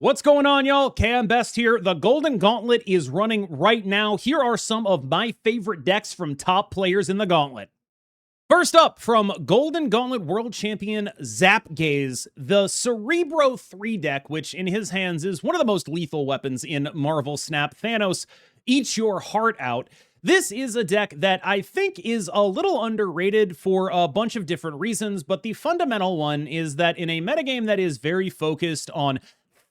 What's going on, y'all? KMBest here. The Golden Gauntlet is running right now. Here are some of my favorite decks from top players in the Gauntlet. First up, from Golden Gauntlet World Champion Zap Gaze, the Cerebro 3 deck, which in his hands is one of the most lethal weapons in Marvel Snap. Thanos eats your heart out. This is a deck that I think is a little underrated for a bunch of different reasons, but the fundamental one is that in a metagame that is very focused on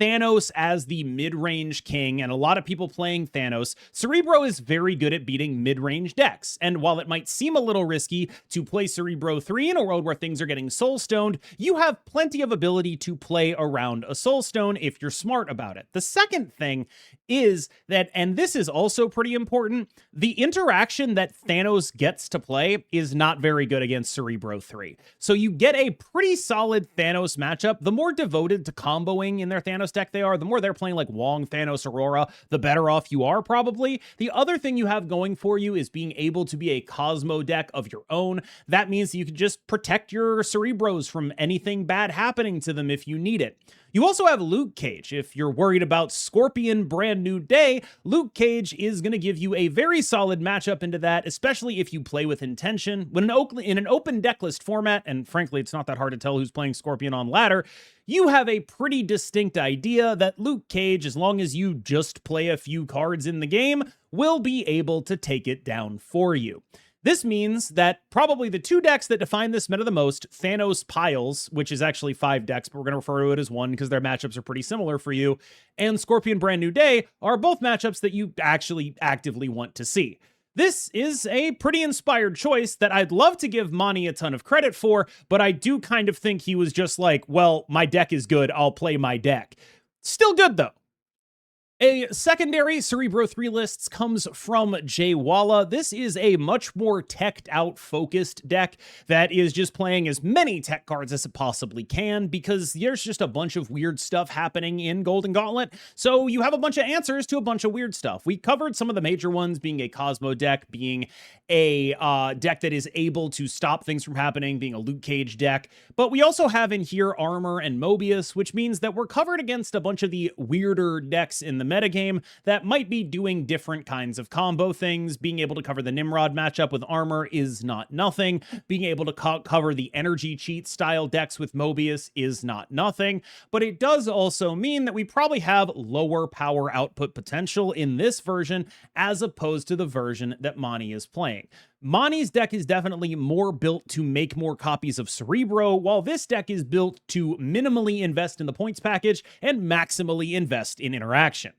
Thanos as the mid-range king, and a lot of people playing Thanos, Cerebro is very good at beating mid-range decks. And while it might seem a little risky to play Cerebro 3 in a world where things are getting soul-stoned, you have plenty of ability to play around a soulstone if you're smart about it. The second thing is that, and this is also pretty important, the interaction that Thanos gets to play is not very good against Cerebro 3. So you get a pretty solid Thanos matchup. The more devoted to comboing in their Thanos deck they are, the more they're playing like Wong, Thanos, Aurora, the better off you are probably. The other thing you have going for you is being able to be a Cosmo deck of your own. That means that you can just protect your Cerebros from anything bad happening to them if you need it. You also have Luke Cage. If you're worried about Scorpion Brand New Day, Luke Cage is going to give you a very solid matchup into that, especially if you play with intention. When in an open decklist format, and frankly, it's not that hard to tell who's playing Scorpion on ladder, you have a pretty distinct idea that Luke Cage, as long as you just play a few cards in the game, will be able to take it down for you. This means that probably the two decks that define this meta the most, Thanos Piles, which is actually 5 decks, but we're going to refer to it as one because their matchups are pretty similar for you, and Scorpion Brand New Day are both matchups that you actually actively want to see. This is a pretty inspired choice that I'd love to give Monty a ton of credit for, but I do kind of think he was just like, well, my deck is good, I'll play my deck. Still good, though. A secondary Cerebro 3 lists comes from Jay Walla. This is a much more teched out focused deck that is just playing as many tech cards as it possibly can because there's just a bunch of weird stuff happening in Golden Gauntlet. So you have a bunch of answers to a bunch of weird stuff. We covered some of the major ones, being a Cosmo deck, being a deck that is able to stop things from happening, being a Luke Cage deck. But we also have in here Armor and Mobius, which means that we're covered against a bunch of the weirder decks in the metagame that might be doing different kinds of combo things. Being able to cover the Nimrod matchup with Armor is not nothing. Being able to cover the energy cheat style decks with Mobius is not nothing. But it does also mean that we probably have lower power output potential in this version as opposed to the version that Monty is playing. Monty's deck is definitely more built to make more copies of Cerebro, while this deck is built to minimally invest in the points package and maximally invest in interaction.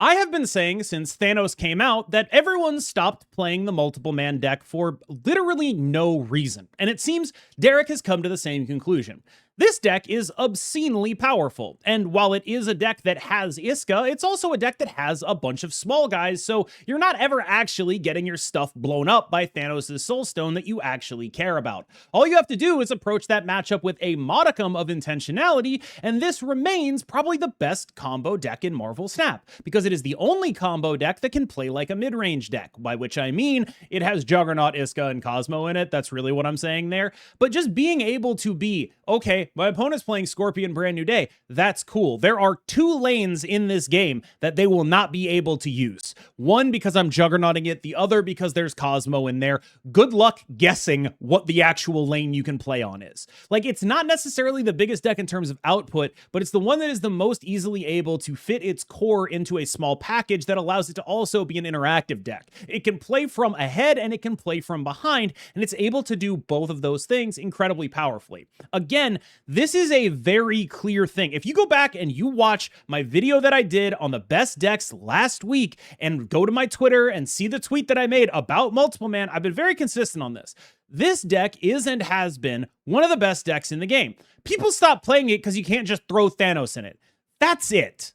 I have been saying since Thanos came out that everyone stopped playing the multiple man deck for literally no reason, and it seems Derek has come to the same conclusion. This deck is obscenely powerful, and while it is a deck that has Iska, it's also a deck that has a bunch of small guys, so you're not ever actually getting your stuff blown up by Thanos' Soulstone that you actually care about. All you have to do is approach that matchup with a modicum of intentionality, and this remains probably the best combo deck in Marvel Snap, because it is the only combo deck that can play like a mid-range deck, by which I mean it has Juggernaut, Iska, and Cosmo in it. That's really what I'm saying there. But just being able to be, okay, my opponent's playing Scorpion Brand New Day. That's cool. There are 2 lanes in this game that they will not be able to use. One because I'm juggernauting it, the other because there's Cosmo in there. Good luck guessing what the actual lane you can play on is. Like, it's not necessarily the biggest deck in terms of output, but it's the one that is the most easily able to fit its core into a small package that allows it to also be an interactive deck. It can play from ahead and it can play from behind, and it's able to do both of those things incredibly powerfully. Again, this is a very clear thing. If you go back and you watch my video that I did on the best decks last week and go to my Twitter and see the tweet that I made about Multiple Man, I've been very consistent on this. This deck is and has been one of the best decks in the game. People stop playing it because you can't just throw Thanos in it. That's it.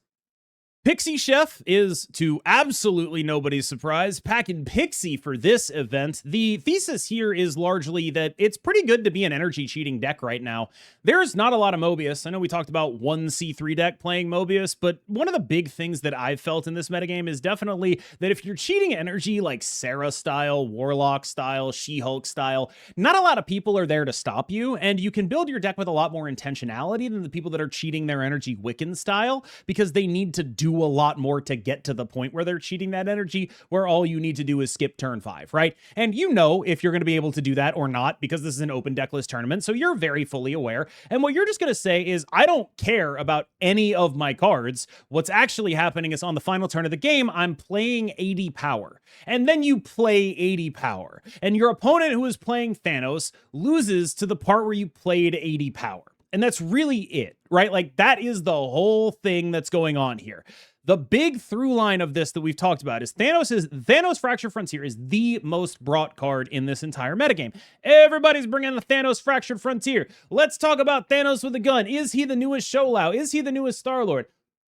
Pixie Chef is, to absolutely nobody's surprise, packing Pixie for this event. The thesis here is largely that it's pretty good to be an energy cheating deck right now. There's not a lot of Mobius. I know we talked about one C3 deck playing Mobius, but one of the big things that I've felt in this metagame is definitely that if you're cheating energy like Sarah style, Warlock style, She-Hulk style, not a lot of people are there to stop you, and you can build your deck with a lot more intentionality than the people that are cheating their energy Wiccan style, because they need to do a lot more to get to the point where they're cheating that energy, where all you need to do is skip turn 5, right? And you know if you're going to be able to do that or not, because this is an open decklist tournament, so you're very fully aware. And what you're just going to say is, I don't care about any of my cards. What's actually happening is on the final turn of the game, I'm playing 80 power. And then you play 80 power. And your opponent who is playing Thanos loses to the part where you played 80 power. And that's really it, right? Like, that is the whole thing that's going on here. The big through line of this that we've talked about is Thanos Fractured Frontier is the most brought card in this entire metagame. Everybody's bringing the Thanos Fractured Frontier. Let's talk about Thanos with a gun. Is he the newest Sholau? Is he the newest Star-Lord?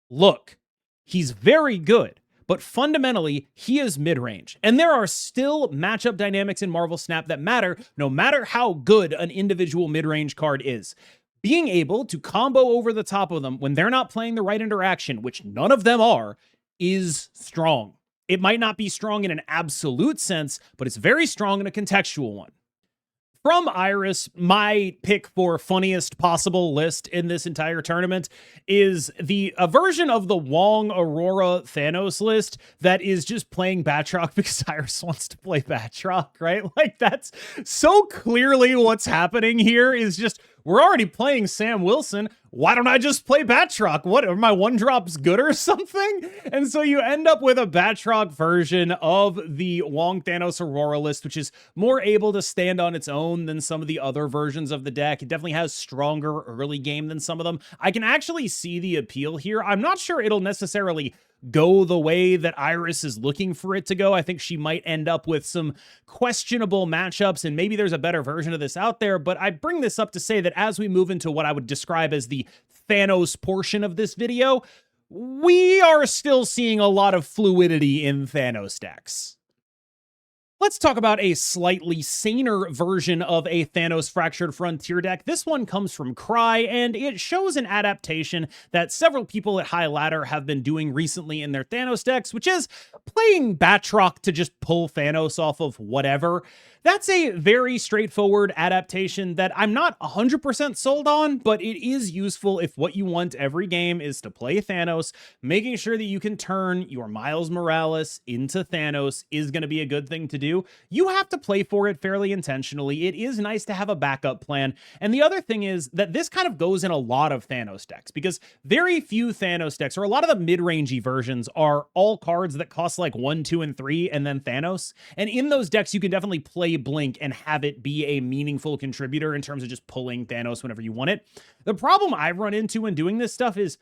Look, he's very good, but fundamentally, he is mid-range. And there are still matchup dynamics in Marvel Snap that matter, no matter how good an individual mid-range card is. Being able to combo over the top of them when they're not playing the right interaction, which none of them are, is strong. It might not be strong in an absolute sense, but it's very strong in a contextual one. From Iris, my pick for funniest possible list in this entire tournament is a version of the Wong Aurora Thanos list that is just playing Batroc because Iris wants to play Batroc, right? Like, that's so clearly what's happening here is just, we're already playing Sam Wilson. Why don't I just play Batroc? What, are my one drops good or something? And so you end up with a Batroc version of the Wong Thanos Aurora list, which is more able to stand on its own than some of the other versions of the deck. It definitely has stronger early game than some of them. I can actually see the appeal here. I'm not sure it'll necessarily go the way that Iris is looking for it to go. I think she might end up with some questionable matchups, and maybe there's a better version of this out there, but I bring this up to say that as we move into what I would describe as the Thanos portion of this video, we are still seeing a lot of fluidity in Thanos decks. Let's talk about a slightly saner version of a Thanos Fractured Frontier deck. This one comes from Cry, and it shows an adaptation that several people at High Ladder have been doing recently in their Thanos decks, which is playing Batroc to just pull Thanos off of whatever. That's a very straightforward adaptation that I'm not 100% sold on, but it is useful if what you want every game is to play Thanos. Making sure that you can turn your Miles Morales into Thanos is going to be a good thing to do. You have to play for it fairly intentionally. It is nice to have a backup plan. And the other thing is that this kind of goes in a lot of Thanos decks, because very few Thanos decks, or a lot of the mid-rangey versions, are all cards that cost like 1, 2, and 3, and then Thanos. And in those decks, you can definitely play Blink and have it be a meaningful contributor in terms of just pulling Thanos whenever you want it. The problem I've run into when doing this stuff is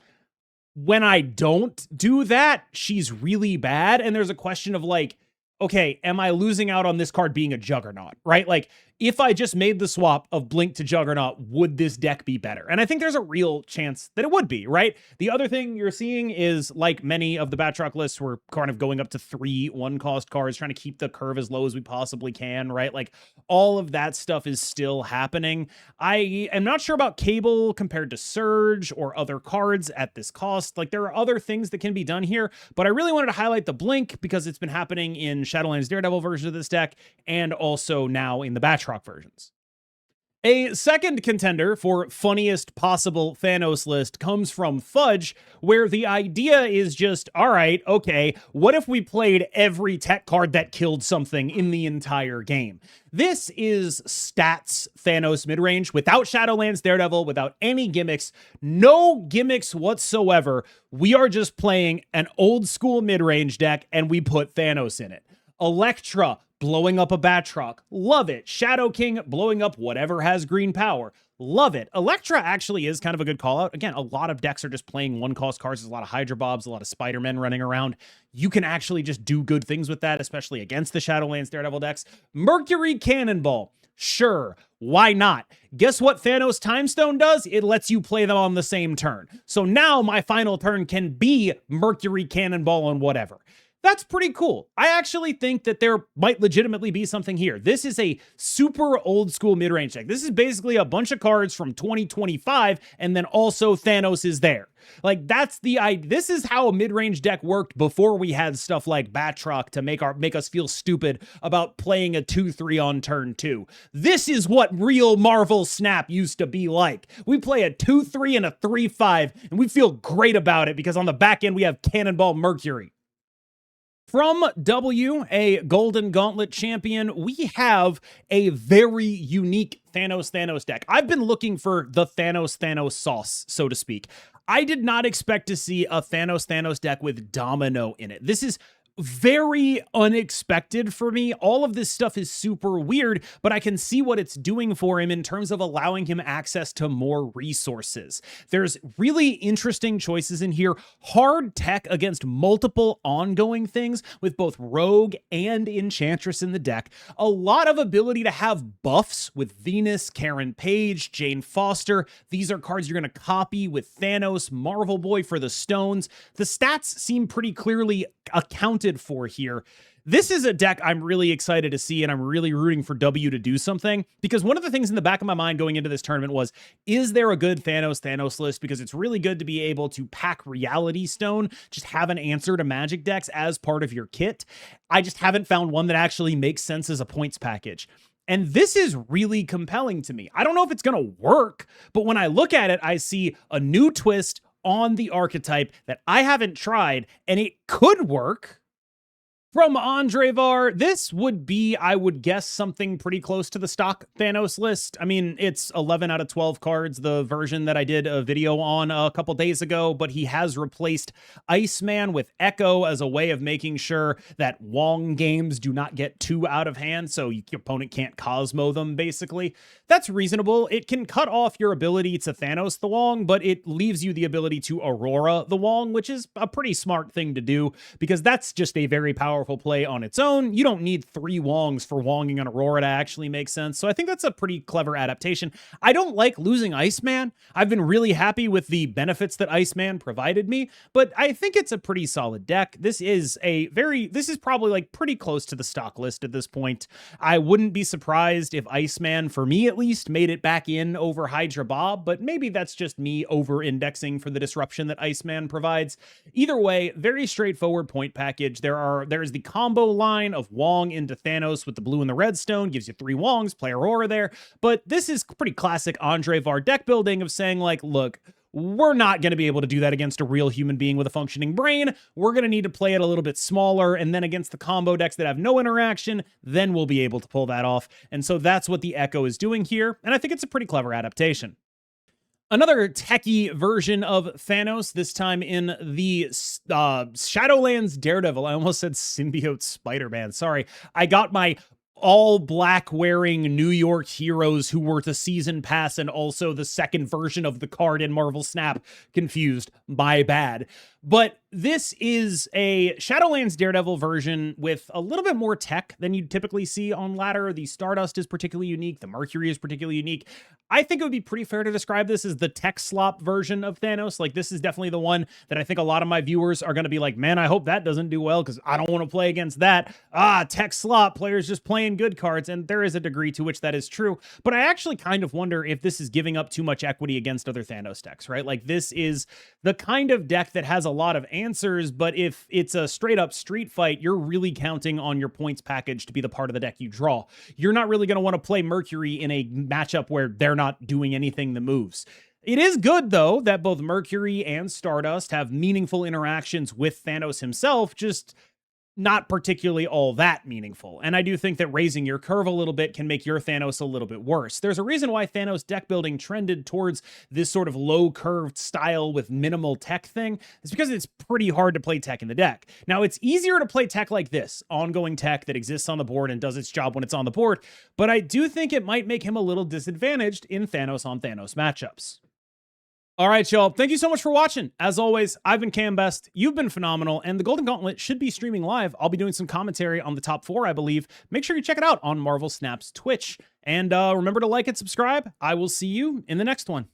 when I don't do that, she's really bad. And there's a question of like, okay, am I losing out on this card being a Juggernaut, right? Like, if I just made the swap of Blink to Juggernaut, would this deck be better? And I think there's a real chance that it would be, right? The other thing you're seeing is, like many of the Batroc lists, we're kind of going up to 3 1-cost cards, trying to keep the curve as low as we possibly can, right? Like, all of that stuff is still happening. I am not sure about Cable compared to Surge or other cards at this cost. Like, there are other things that can be done here, but I really wanted to highlight the Blink because it's been happening in Shadowlands Daredevil version of this deck, and also now in the Batroc versions. A second contender for funniest possible Thanos list comes from Fudge, where the idea is just, all right, okay, what if we played every tech card that killed something in the entire game? This is stats Thanos midrange without Shadowlands Daredevil, without any gimmicks, no gimmicks whatsoever. We are just playing an old school midrange deck and we put Thanos in it. Elektra blowing up a Batroc. Love it. Shadow King blowing up whatever has green power. Love it. Elektra actually is kind of a good call out. Again, a lot of decks are just playing 1-cost cards. There's a lot of Hydra Bobs, a lot of Spider-Men running around. You can actually just do good things with that, especially against the Shadowlands Daredevil decks. Mercury Cannonball. Sure. Why not? Guess what Thanos Time Stone does? It lets you play them on the same turn. So now my final turn can be Mercury, Cannonball, and whatever. That's pretty cool. I actually think that there might legitimately be something here. This is a super old school mid-range deck. This is basically a bunch of cards from 2025, and then also Thanos is there. Like, that's the idea. This is how a mid-range deck worked before we had stuff like Batroc to make us feel stupid about playing a 2-3 on turn 2. This is what real Marvel Snap used to be like. We play a 2-3 and a 3-5, and we feel great about it because on the back end we have Cannonball Mercury. From W, a Golden Gauntlet champion, we have a very unique Thanos deck. I've been looking for the Thanos sauce, so to speak. I did not expect to see a Thanos deck with Domino in it. This is very unexpected for me. All of this stuff is super weird, but I can see what it's doing for him in terms of allowing him access to more resources. There's really interesting choices in here. Hard tech against multiple ongoing things with both Rogue and Enchantress in the deck. A lot of ability to have buffs with Venus, Karen Page, Jane Foster. These are cards you're going to copy with Thanos, Marvel Boy for the stones. The stats seem pretty clearly accounted for here. This is a deck I'm really excited to see, and I'm really rooting for W to do something, because one of the things in the back of my mind going into this tournament was, is there a good Thanos list? Because it's really good to be able to pack Reality Stone, just have an answer to Magic decks as part of your kit. I just haven't found one that actually makes sense as a points package. And this is really compelling to me. I don't know if it's going to work, but when I look at it, I see a new twist on the archetype that I haven't tried, and it could work. From Andrevar, this would be, I would guess, something pretty close to the stock Thanos list. I mean, it's 11 out of 12 cards, the version that I did a video on a couple days ago, but he has replaced Iceman with Echo as a way of making sure that Wong games do not get too out of hand, so your opponent can't Cosmo them, basically. That's reasonable. It can cut off your ability to Thanos the Wong, but it leaves you the ability to Aurora the Wong, which is a pretty smart thing to do, because that's just a very powerful play on its own. You don't need 3 Wongs for Wonging an Aurora to actually make sense. So I think that's a pretty clever adaptation. I don't like losing Iceman. I've been really happy with the benefits that Iceman provided me, but I think it's a pretty solid deck. This is probably like pretty close to the stock list at this point. I wouldn't be surprised if Iceman, for me at least, made it back in over Hydra Bob, but maybe that's just me over-indexing for the disruption that Iceman provides. Either way, very straightforward point package. There's the combo line of Wong into Thanos with the blue and the red stone, gives you 3 Wongs, play Aurora there. But this is pretty classic Andrevar deck building of saying, like, look, we're not going to be able to do that against a real human being with a functioning brain. We're going to need to play it a little bit smaller, and then against the combo decks that have no interaction, then we'll be able to pull that off. And so that's what the Echo is doing here, and I think it's a pretty clever adaptation. Another techie version of Thanos, this time in the Shadowlands Daredevil. I almost said Symbiote Spider-Man. Sorry. I got my all black wearing New York heroes who were the season pass and also the second version of the card in Marvel Snap confused. My bad. But this is a Shadowlands Daredevil version with a little bit more tech than you'd typically see on Ladder. The Stardust is particularly unique. The Mercury is particularly unique. I think it would be pretty fair to describe this as the tech slop version of Thanos. Like, this is definitely the one that I think a lot of my viewers are going to be like, man, I hope that doesn't do well because I don't want to play against that. Tech slop, players just playing good cards. And there is a degree to which that is true. But I actually kind of wonder if this is giving up too much equity against other Thanos decks, right? Like, this is the kind of deck that has a lot of answers, but if it's a straight up street fight, you're really counting on your points package to be the part of the deck you draw. You're not really going to want to play Mercury in a matchup where they're not doing anything that moves. It is good, though, that both Mercury and Stardust have meaningful interactions with Thanos himself, just not particularly all that meaningful. And I do think that raising your curve a little bit can make your Thanos a little bit worse. There's a reason why Thanos deck building trended towards this sort of low curved style with minimal tech thing. It's because it's pretty hard to play tech in the deck. Now, it's easier to play tech like this, ongoing tech that exists on the board and does its job when it's on the board, but I do think it might make him a little disadvantaged in Thanos on Thanos matchups. All right, y'all. Thank you so much for watching. As always, I've been KMBest. You've been phenomenal. And the Golden Gauntlet should be streaming live. I'll be doing some commentary on the top 4, I believe. Make sure you check it out on Marvel Snap's Twitch. And remember to like and subscribe. I will see you in the next one.